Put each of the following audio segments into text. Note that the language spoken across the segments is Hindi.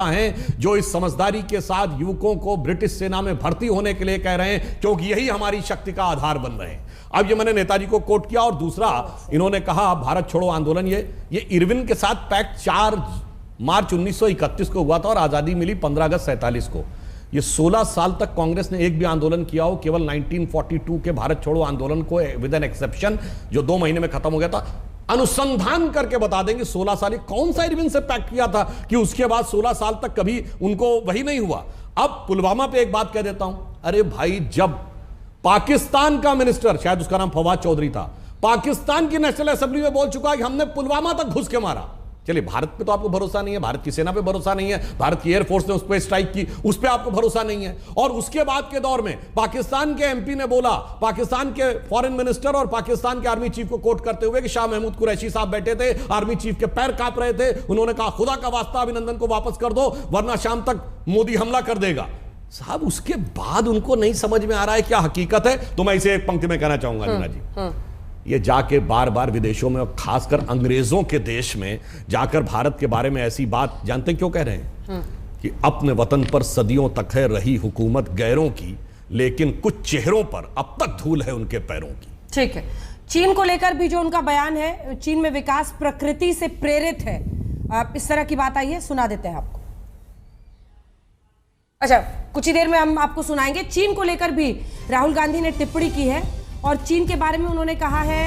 हैं जो इस समझदारी के साथ युवकों को ब्रिटिश सेना में भर्ती होने के लिए कह रहे हैं, क्योंकि यही हमारी शक्ति का आधार बन रहे हैं। अब ये मैंने नेताजी को कोट किया। और दूसरा, इन्होंने कहा भारत छोड़ो आंदोलन, ये इरविन के साथ पैक्ट 4 मार्च 1931 को हुआ था और आजादी मिली 15 अगस्त 47 को। ये 16 साल तक कांग्रेस ने एक भी आंदोलन किया हो, केवल 1942 के भारत छोड़ो आंदोलन को विद एन एक्सेप्शन, जो 2 महीने में खत्म हो गया था, अनुसंधान करके बता देंगे 16 साल कौन सा इरविन से पैक्ट किया था कि उसके बाद 16 साल तक कभी उनको वही नहीं हुआ। अब पुलवामा पे एक बात कह देता हूं, अरे भाई, जब पाकिस्तान का मिनिस्टर, शायद उसका नाम फवाद चौधरी था, पाकिस्तान की नेशनल असेंबली में बोल चुका है कि हमने पुलवामा तक घुस के मारा। चलिए, भारत पे तो आपको भरोसा नहीं है, भारत की सेना पे भरोसा नहीं है, भारत की एयरफोर्स ने उस पर स्ट्राइक की, उस पर आपको भरोसा नहीं है। और उसके बाद के दौर में पाकिस्तान के एमपी ने बोला, पाकिस्तान के फॉरेन मिनिस्टर और पाकिस्तान के आर्मी चीफ को कोट करते हुए कि शाह महमूद कुरैशी साहब बैठे थे, आर्मी चीफ के पैर कांप रहे थे, उन्होंने कहा खुदा का वास्ता अभिनंदन को वापस कर दो वरना शाम तक मोदी हमला कर देगा। साहब, उसके बाद उनको नहीं समझ में आ रहा है क्या हकीकत है। तो मैं इसे एक पंक्ति में कहना चाहूंगा नीना जी, ये जाके बार बार विदेशों में और खासकर अंग्रेजों के देश में जाकर भारत के बारे में ऐसी बात, जानते हैं क्यों कह रहे हैं? कि अपने वतन पर सदियों तक है रही हुकूमत गैरों की, लेकिन कुछ चेहरों पर अब तक धूल है उनके पैरों की। ठीक है, चीन को लेकर भी जो उनका बयान है, चीन में विकास प्रकृति से प्रेरित है, आप इस तरह की बात आई है, सुना देते हैं आपको। अच्छा, कुछ ही देर में हम आपको सुनाएंगे। चीन को लेकर भी राहुल गांधी ने टिप्पणी की है और चीन के बारे में उन्होंने कहा है,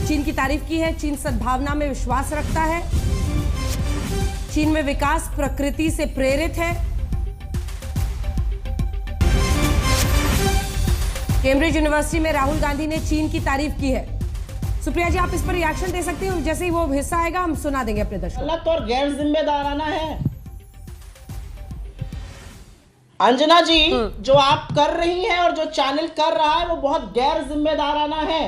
चीन की तारीफ की है, चीन सद्भावना में विश्वास रखता है, चीन में विकास प्रकृति से प्रेरित है। कैम्ब्रिज यूनिवर्सिटी में राहुल गांधी ने चीन की तारीफ की है। सुप्रिया जी, आप इस पर रिएक्शन दे सकती हैं, जैसे ही वो हिस्सा आएगा हम सुना देंगे अपने दर्शकों। गलत और गैर जिम्मेदाराना है अंजना जी, जो आप कर रही हैं और जो चैनल कर रहा है वो बहुत गैर जिम्मेदाराना है,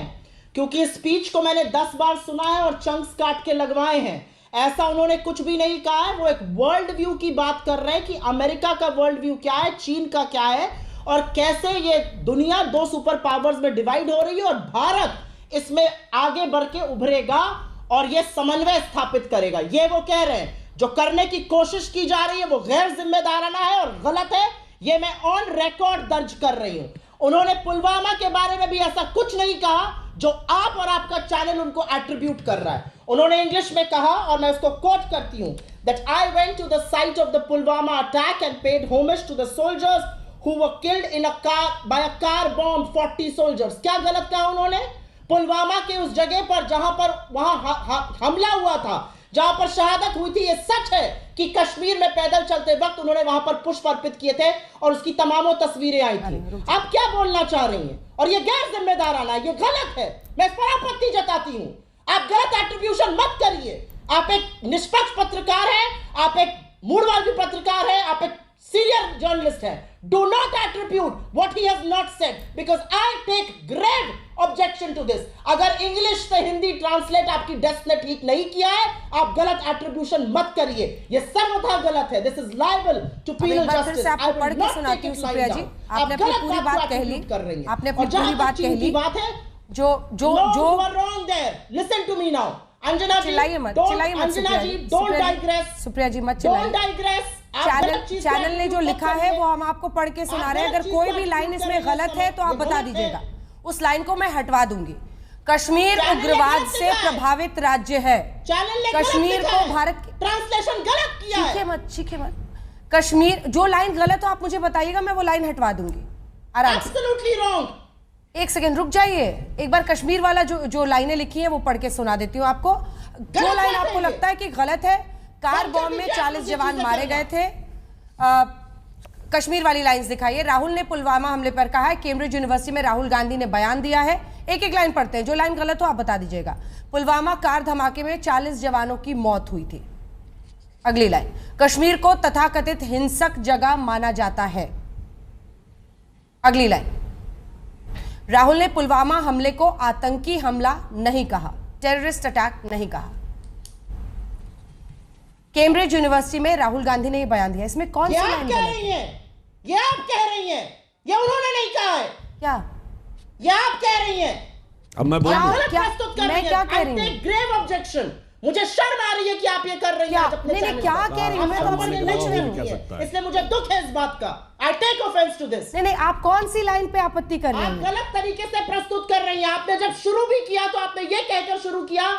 क्योंकि स्पीच को मैंने 10 बार सुना है और चंक्स काट के लगवाए हैं। ऐसा उन्होंने कुछ भी नहीं कहा है। वो एक वर्ल्ड व्यू की बात कर रहे हैं कि अमेरिका का वर्ल्ड व्यू क्या है, चीन का क्या है, और कैसे ये दुनिया 2 सुपर पावर्स में डिवाइड हो रही है और भारत इसमें आगे बढ़ के उभरेगा और ये समन्वय स्थापित करेगा। ये वो कह रहे हैं। जो करने की कोशिश की जा रही है वो गैर जिम्मेदाराना है और गलत है। ये मैं ऑन रिकॉर्ड दर्ज कर रही हूं। उन्होंने पुलवामा के बारे में भी ऐसा कुछ नहीं कहा जो आप और आपका चैनल उनको एट्रीब्यूट कर रहा है। उन्होंने इंग्लिश में कहा, और मैं उसको कोट करती हूं, that I went to the site of the Pulwama attack and paid homage to the soldiers who were killed in a car by a car bomb, 40 soldiers। क्या गलत कहा उन्होंने? पुलवामा के उस जगह पर जहां पर वहां हमला हुआ था, जहां पर शहादत हुई थी, ये सच है कि कश्मीर में पैदल चलते वक्त उन्होंने वहां पर पुष्प अर्पित किए थे और उसकी तमामों तस्वीरें आई थी। आप क्या बोलना चाह रही हैं? और ये गैर जिम्मेदाराना, ये गलत है, मैं इस पर आपत्ति जताती हूं। आप गलत एट्रीब्यूशन मत करिए। आप एक निष्पक्ष पत्रकार हैं, आप एक मूडवादी पत्रकार हैं, आप एक सीनियर जर्नलिस्ट हैं। Do not attribute what he has not said, because I take grave objection to this। अगर इंग्लिश से हिंदी ट्रांसलेट आपकी डेस्क ने ठीक नहीं किया है, आप गलत एट्रीब्यूशन मत करिए, ये सर्वथा गलत है। This is liable to penal justice। आपको पढ़ के सुनाती हूँ सुप्रिया जी, आपने अपनी पूरी बात कह ली, आपने अपनी पूरी बात कह ली। बात है जो wrong there। Listen to me now। Anjana जी, चिल्लाइए मत, अंजना जी, don't digress। सुप्रिया जी मत चिल्लाइए। Don't digress। चैनल ने जो लिखा है वो हम आपको पढ़ के सुना रहे हैं। अगर कोई भी लाइन इसमें गलत है तो आप बता दीजिएगा, उस लाइन को मैं हटवा दूंगी। कश्मीर उग्रवाद से प्रभावित राज्य है। कश्मीर को भारत ट्रांसलेशन गलत किया है। चीखे मत। कश्मीर, जो लाइन गलत हो आप मुझे बताइएगा, मैं वो लाइन हटवा दूंगी आराम से। Absolutely wrong. एक सेकंड रुक जाइए, एक बार कश्मीर वाला जो लाइनें लिखी है वो पढ़ के सुना देती हूँ आपको। जो लाइन आपको लगता है कि गलत है, कार बॉम्ब में 40 जवान मारे गए थे, कश्मीर वाली लाइंस दिखाइए। राहुल ने पुलवामा हमले पर कहा है, कैम्ब्रिज यूनिवर्सिटी में राहुल गांधी ने बयान दिया है। एक एक लाइन पढ़ते हैं, जो लाइन गलत हो आप बता दीजिएगा। पुलवामा कार धमाके में 40 जवानों की मौत हुई थी। अगली लाइन, कश्मीर को तथाकथित हिंसक जगह माना जाता है। अगली लाइन, राहुल ने पुलवामा हमले को आतंकी हमला नहीं कहा, टेररिस्ट अटैक नहीं कहा। कैम्ब्रिज यूनिवर्सिटी में राहुल गांधी ने यह बयान दिया। इसमें कौन सी लाइन कह रही हैं? ये आप कह रही हैं, ये उन्होंने नहीं कहा है। क्या ये आप कह रही हैं? अब मैं क्या कह रही हूं? Grave objection. मुझे शर्म आ रही है कि आप ये कर रही हैं आज अपने चैनल क्या पर। कह रही हूं? मैं तो आपसे पूछ रही हूं। इसलिए मुझे दुख है इस बात का। I take offence to this. नहीं, आप कौन सी लाइन पे आपत्ति कर रहे आप हैं? गलत तरीके से प्रस्तुत कर रही हैं। आपने जब शुरू भी किया तो आपने ये कहकर शुरू किया,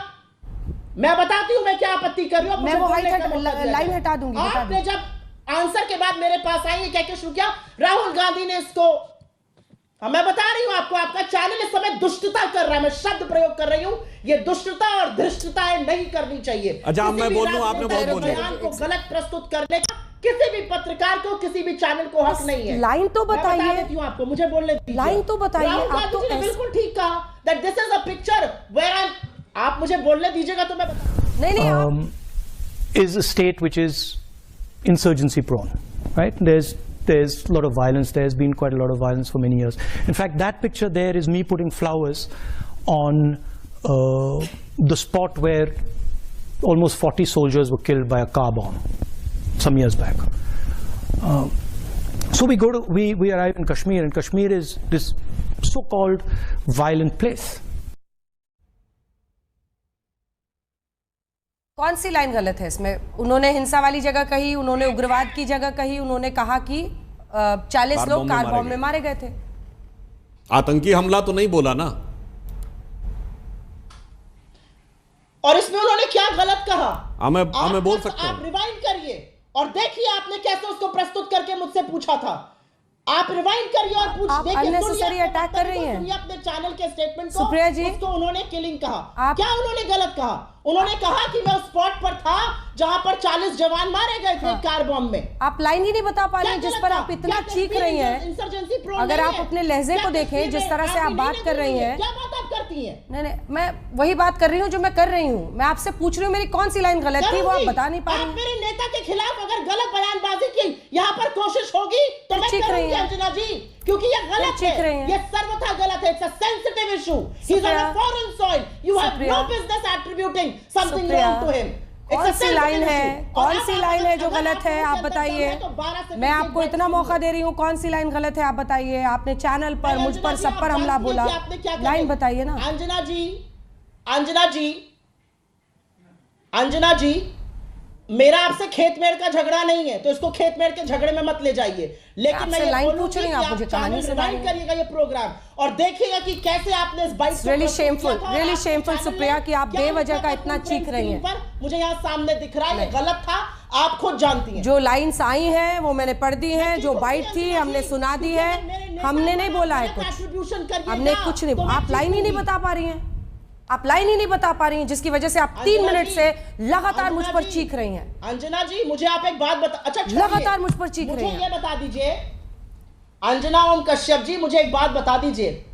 मैं बताती हूं मैं क्या आपत्ति कर रही हूं। मैं वो लाइन हटा दूंगी। आपने जब आंसर के बाद मेरे पास आई ये कहकर शुरू किया, राहुल गांधी ने इसको, मैं बता रही हूं आपको, आपका चैनल इस समय दुष्टता कर रहा है। मैं शब्द प्रयोग कर रही हूं, ये दुष्टता और धृष्टता नहीं करनी चाहिए। अच्छा, मैं बोल लूं, आपने बहुत बोल बयान को गलत प्रस्तुत करने का किसी भी पत्रकार को, किसी भी चैनल को हक नहीं है। लाइन तो बताइए। मैं बता देती हूं आपको, मुझे बोलने दीजिए। लाइन तो बताइए। राहुल गांधी जी ने बिल्कुल ठीक कहा that this is a picture where आप मुझे बोलने दीजिएगा तो मैं बता। नहीं, is a state which is insurgency prone, right? There's a lot of violence. There's been quite a lot of violence for many years. In fact, that picture there is me putting flowers on the spot where almost 40 soldiers were killed by a car bomb some years back. So we arrive in Kashmir, and Kashmir is this so-called violent place. कौन सी लाइन गलत है इसमें? उन्होंने हिंसा वाली जगह कही, उन्होंने उग्रवाद की जगह कही, उन्होंने कहा कि 40 लोग कार बॉम्ब में मारे गए थे। आतंकी हमला तो नहीं बोला ना। और इसमें उन्होंने क्या गलत कहा? मैं बोल सकता हूं। आप रिवाइंड करिए और देखिए आपने कैसे उसको प्रस्तुत करके मुझसे पूछा था। आप रिवाइंड करिए और पूछ देखिए। अननेसेसरी अटैक कर रही हैं। अपने चैनल के स्टेटमेंट को, सुप्रिया जी, उसको उन्होंने किलिंग कहा। क्या उन्होंने गलत कहा? उन्होंने कहा कि मैं उस स्पॉट पर था जहां पर 40 जवान मारे गए थे कार बॉम्ब में। आप लाइन ही नहीं बता पा रहे हैं जिस पर आप इतना चीख रही हैं। अगर आप अपने लहजे को देखें, जिस तरह से आप बात कर रही हैं। क्या बात आप करती हैं? नहीं, मैं वही बात कर रही हूँ जो मैं कर रही हूँ। मैं आपसे पूछ रही हूँ मेरी कौन सी लाइन गलत थी, वो आप बता नहीं पा रही। आप मेरे नेता के खिलाफ अगर गलत बयानबाजी की यहाँ पर कोशिश होगी तो मैं करूंगी अंजना जी, क्योंकि ये गलत है, ये सर्वथा गलत है। It's a sensitive issue. He's on a foreign soil. You have no business attributing something wrong to him. कौन सी लाइन है? कौन सी लाइन है जो गलत है? आप बताइए। मैं आपको इतना मौका दे रही हूँ, कौन सी लाइन गलत है आप बताइए। आपने चैनल पर मुझ पर सब पर हमला बोला, लाइन बताइए ना। अंजना जी, अंजना जी, अंजना जी, मेरा आपसे खेतमेड़ का झगड़ा नहीं है, तो इसको खेतमेड़ के झगड़े में मत ले जाइए। लेकिन मैं लाइन पूछ रही हूं, आप मुझे कहानी सुनाइए। करिएगा ये प्रोग्राम और देखिएगा कि कैसे आपने इस बाइक को रियली शेमफुल सुप्रिया कि आप बेवजह का इतना चीख रही हैं। मुझे यहाँ सामने दिख रहा है, ये गलत था, आप खुद जानती हैं। जो लाइन्स आई हैं वो मैंने पढ़ दी हैं, जो बाइट थी हमने सुना दी है। हमने नहीं बोला है कुछ, हमने कुछ नहीं। आप लाइन ही नहीं बता पा रही हैं, आप लाइन ही नहीं बता पा रही हैं, जिसकी वजह से आप 3 मिनट से लगातार मुझ पर चीख रही हैं। अंजना जी, मुझे आप एक बात बता, अच्छा लगातार मुझ पर चीख रही हैं। मुझे ये बता दीजिए, अंजना ओम कश्यप जी, मुझे एक बात बता दीजिए।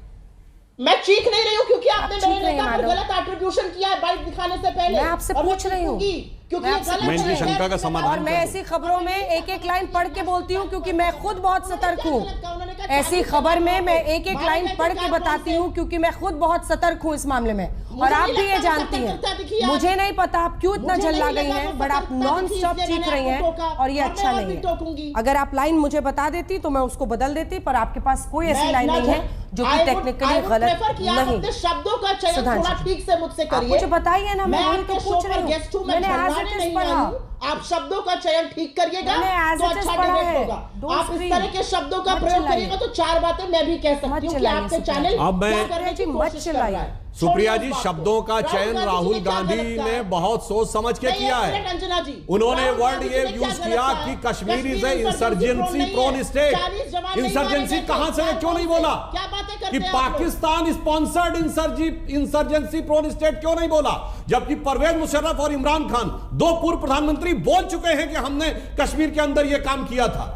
मैं चीख नहीं रही हूँ क्योंकि आपने मेरे नेता पर गलत एट्रीब्यूशन किया है बाइट दिखाने से पहले। मैं आपसे पूछ रही हूँ क्योंकि मैं इनकी शंका का समाधान, और मैं ऐसी खबरों में एक एक लाइन पढ़ के बोलती हूँ क्योंकि मैं खुद बहुत सतर्क हूँ। ऐसी खबर में मैं एक एक लाइन पढ़ के बताती हूँ क्योंकि मैं खुद बहुत सतर्क हूँ इस मामले में, और आप भी ये जानती हैं। मुझे नहीं पता आप क्यों इतना जल्ला गई हैं, बट आप नॉन स्टॉप चीख रही हैं और ये अच्छा नहीं है। अगर आप लाइन मुझे बता देती तो मैं उसको बदल देती, पर आपके पास कोई ऐसी लाइन नहीं है जो कि टेक्निकली गलत नहीं। शब्दों का चयन थोड़ा ठीक से मुझसे करिए। मुझे बताइए ना, मैं वही तो पूछ रही हूँ। मैंने एज इट इज पढ़ा। आप शब्दों का चयन ठीक करिएगा तो अच्छा डिबेट होगा। आप इस तरह के शब्दों का प्रयोग करिएगा तो 4 बातें मैं भी कह सकती हूँ कि आपके चैनल क्या करने की कोशिश कर रहा है। सुप्रिया जी, शब्दों का चयन राहुल गांधी ने बहुत सोच समझ के किया है। उन्होंने वर्ड ये यूज किया कि Kashmir is a insurgency prone state. Insurgency कहां से, क्यों नहीं बोला कि Pakistan sponsored insurgency prone state, क्यों नहीं बोला? जबकि परवेज मुशर्रफ और इमरान खान, 2 पूर्व प्रधानमंत्री, बोल चुके हैं कि हमने कश्मीर के अंदर यह काम किया था,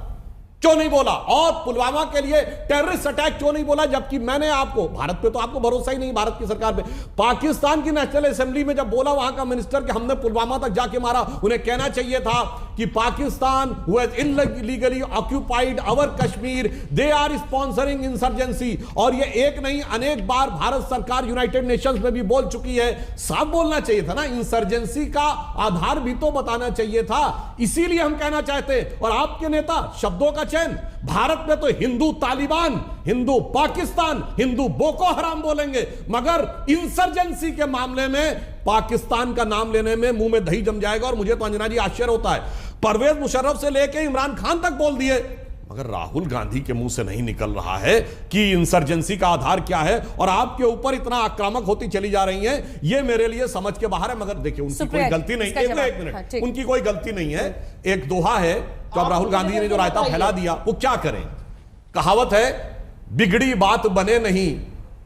क्यों नहीं बोला? और पुलवामा के लिए टेररिस्ट अटैक क्यों नहीं बोला? जबकि मैंने आपको, भारत पे तो आपको भरोसा ही नहीं, भारत की सरकार पे, पाकिस्तान की नेशनल असेंबली में जब बोला वहां का मिनिस्टर कि हमने पुलवामा तक जाके मारा, उन्हें कहना चाहिए था कि Pakistan who has illegally occupied our Kashmir, they are sponsoring insurgency. और ये एक नहीं, अनेक बार भारत सरकार यूनाइटेड नेशंस में भी बोल चुकी है। साफ बोलना चाहिए था ना, इंसर्जेंसी का आधार भी तो बताना चाहिए था। इसीलिए हम कहना चाहते, और आपके नेता शब्दों का बेचैन। भारत में तो हिंदू तालिबान, हिंदू पाकिस्तान, हिंदू बोको हराम बोलेंगे, मगर इंसर्जेंसी के मामले में पाकिस्तान का नाम लेने में मुंह में दही जम जाएगा। और मुझे तो अंजना जी आश्चर्य होता है, परवेज मुशर्रफ से लेके इमरान खान तक बोल दिए, मगर राहुल गांधी के मुंह से नहीं निकल रहा है कि इंसर्जेंसी का आधार क्या है, और आपके ऊपर इतना आक्रामक होती चली जा रही हैं, ये मेरे लिए समझ के बाहर है। मगर देखिए, उनकी कोई गलती नहीं, एक मिनट, उनकी कोई गलती नहीं है। एक दोहा है, तो अब राहुल गांधी ने जो रायता फैला दिया, वो क्या करें? कहावत है, बिगड़ी बात बने नहीं।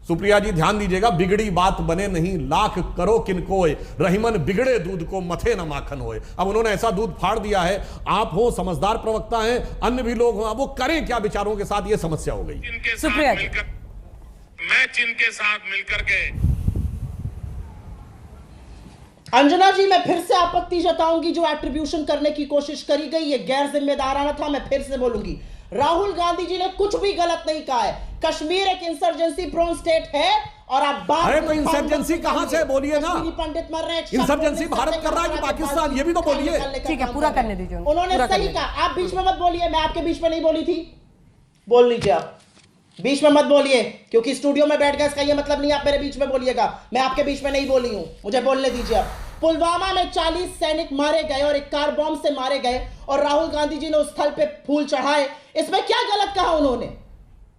सुप्रिया जी ध्यान दीजिएगा, बिगड़ी बात बने नहीं, लाख करो किनकोय, रहीमन बिगड़े दूध को मथे न माखन होए। अब उन्होंने ऐसा दूध फाड़ दिया है, आप हो समझदार प्रवक्ता हैं, अन्य भी लोग हो, अब वो करें क्या विचारों के साथ? ये समस्या हो गई। सुप्रिया जी, मैं चीन के साथ मिलकर के अंजना जी, मैं फिर से आपत्ति जताऊंगी, जो एट्रीब्यूशन करने की कोशिश करी गई ये गैर जिम्मेदाराना था। मैं फिर से बोलूंगी, राहुल गांधी जी ने कुछ भी गलत नहीं कहा है। कश्मीर एक इंसर्जेंसी प्रोन स्टेट है, और आप बात, अरे तो इंसर्जेंसी कहां से, बोलिए ना। पंडित मर रहे हैं, इंसर्जेंसी भारत कर रहा है कि पाकिस्तान? ये भी तो बोलिए। ठीक है, पूरा करने दीजिए उन्होंने सही कहा। आप बीच में मत बोलिए, मैं आपके बीच में नहीं बोली थी। बोल लीजिए, आप बीच में मत बोलिए, क्योंकि स्टूडियो में बैठ गए, इसका ये मतलब नहीं आप मेरे बीच में बोलिएगा। मैं आपके बीच में नहीं बोली हूं, मुझे बोलने दीजिए। आप पुलवामा में 40 सैनिक मारे गए और एक कार बॉम्ब से मारे गए, और राहुल गांधी जी ने उस स्थल पे फूल चढ़ाए। इसमें क्या गलत कहा उन्होंने?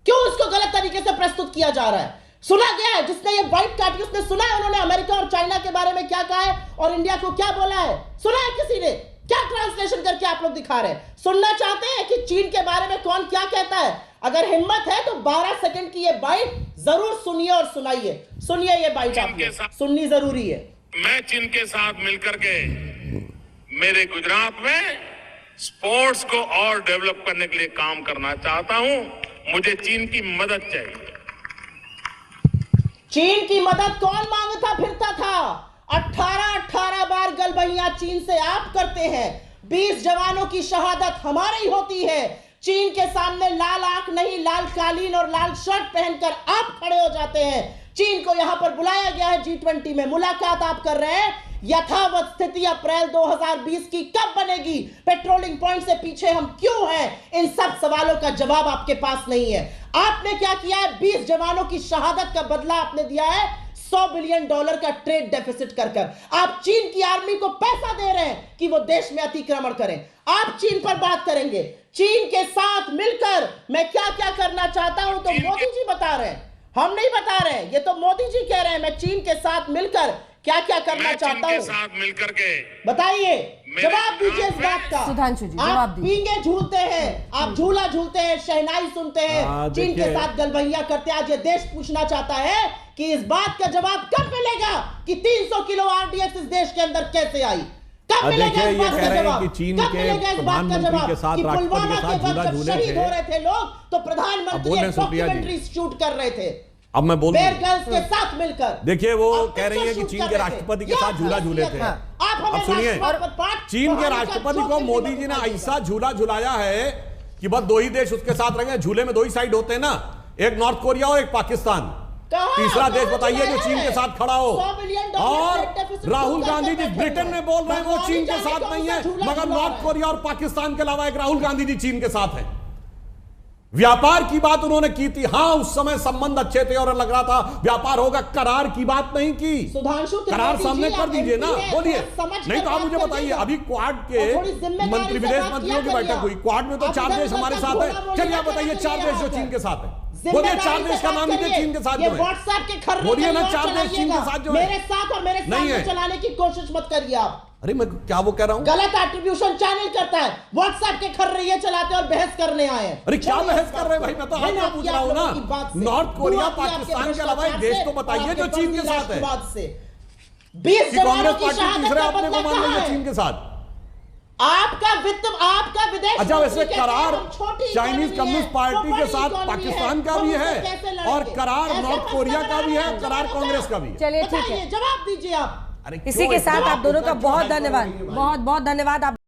क्यों इसको गलत तरीके से प्रस्तुत किया जा रहा है? सुना गया है, जिसने ये वाइट काटी उसने सुना है उन्होंने अमेरिका और चाइना के बारे में क्या कहा है और इंडिया को क्या बोला है? सुना है किसी ने? क्या ट्रांसलेशन करके आप लोग दिखा रहे हैं? सुनना चाहते हैं कि चीन के बारे में कौन क्या कहता है? अगर हिम्मत है तो 12 सेकंड की ये बाइट जरूर सुनिए और सुनाइए। सुनिए ये बाइट, आप सुननी जरूरी है। मैं चीन के साथ मिलकर के मेरे गुजरात में स्पोर्ट्स को और डेवलप करने के लिए काम करना चाहता हूं। मुझे चीन की मदद चाहिए। चीन की मदद कौन मांगता फिरता था? 18 बार गलबहियां चीन से आप करते हैं। 20 जवानों की शहादत हमारी होती है। चीन के सामने लाल आंख नहीं, लाल कालीन और लाल शर्ट पहनकर आप खड़े हो जाते हैं। चीन को यहां पर बुलाया गया है G20 में, मुलाकात आप कर रहे हैं। यथावत स्थिति अप्रैल 2020 की कब बनेगी? पेट्रोलिंग पॉइंट से पीछे हम क्यों हैं? इन सब सवालों का जवाब आपके पास नहीं है। आपने क्या किया है? 20 जवानों की शहादत का बदला आपने दिया है $100 बिलियन का ट्रेड डेफिसिट कर। आप चीन की आर्मी को पैसा दे रहे हैं कि वो देश में अतिक्रमण करें। आप चीन पर बात करेंगे, चीन के साथ मिलकर मैं क्या क्या करना चाहता हूं, तो मोदी जी बता रहे हैं, हम नहीं बता रहे, ये तो मोदी जी कह रहे हैं। मैं चीन के साथ मिलकर क्या क्या करना चाहता हूं, साथ मिलकर के बताइए, जवाब दीजिए इस बात का। सुधांशु जी, आप जवाब दीजिए। पींगे झूलते हैं, आप झूला झूलते हैं, शहनाई सुनते हैं, चीन के साथ गलबहिया करते हैं। आज ये देश पूछना चाहता है कि इस बात का जवाब कब मिलेगा कि 300 किलो RDX इस देश के अंदर कैसे आई? कब मिलेगा इस बात का जवाब? कि चीन कब के मिलेगा इस बात का जवाब के साथ कि राष्ट्रपति पुलवामा के के साथ वक्त झूला जब झूले शहीद थे? हो रहे थे लोग, तो प्रधानमंत्री एक डॉक्यूमेंट्री शूट कर रहे थे अब मैं बोलूं, बेयर ग्रिल्स के साथ मिलकर। देखिए वो कह रही है कि चीन के राष्ट्रपति के साथ झूला झूले थे। अब सुनिए, चीन के राष्ट्रपति को मोदी जी ने ऐसा झूला झुलाया है कि बस 2 ही देश उसके साथ रहेंगे। झूले में 2 ही साइड होते हैं ना, एक नॉर्थ कोरिया और एक पाकिस्तान। तीसरा देश बताइए जो चीन के साथ खड़ा हो। और राहुल गांधी जी ब्रिटेन में बोल रहे हैं वो चीन के साथ नहीं है, मगर नॉर्थ कोरिया और पाकिस्तान के अलावा एक राहुल गांधी जी चीन के साथ है। व्यापार की बात उन्होंने की थी, हाँ उस समय संबंध अच्छे थे और लग रहा था व्यापार होगा, करार की बात नहीं की। करार सामने कर दीजिए ना, बोलिए। नहीं तो आप मुझे बताइए, अभी क्वाड के मंत्री, विदेश मंत्रियों की बैठक हुई, क्वाड में तो 4 देश हमारे साथ है। चलिए आप बताइए 4 देश जो चीन के साथ है, बोलिए 4 देश का नाम लीजिए चीन के साथ जो है, बोलिए ना 4 देश चीन के साथ जो है। मेरे साथ और मेरे साथ चलाने की कोशिश मत करिए आप। अरे मैं क्या वो कह रहा हूं, गलत एट्रीब्यूशन चैनल करता है, व्हाट्सएप के खर्रैये चलाते और बहस करने आए हैं। अरे क्या बहस कर रहे हैं भाई? मैं तो आपसे पूछ रहा हूं ना, नॉर्थ कोरिया पाकिस्तान के अलावा एक देश तो बताइए जो चीन के साथ है। 20 कांग्रेस पार्टी तीसरे अपने को मान लेंगे चीन के साथ। आपका वित्त, आपका विदेश, अच्छा वैसे करार चाइनीज कम्युनिस्ट पार्टी के साथ पाकिस्तान का भी है और करार नॉर्थ कोरिया का भी है, करार कांग्रेस का भी है। चलिए ठीक है, जवाब दीजिए आप। इसी के साथ आप दोनों का बहुत धन्यवाद, बहुत बहुत धन्यवाद। आप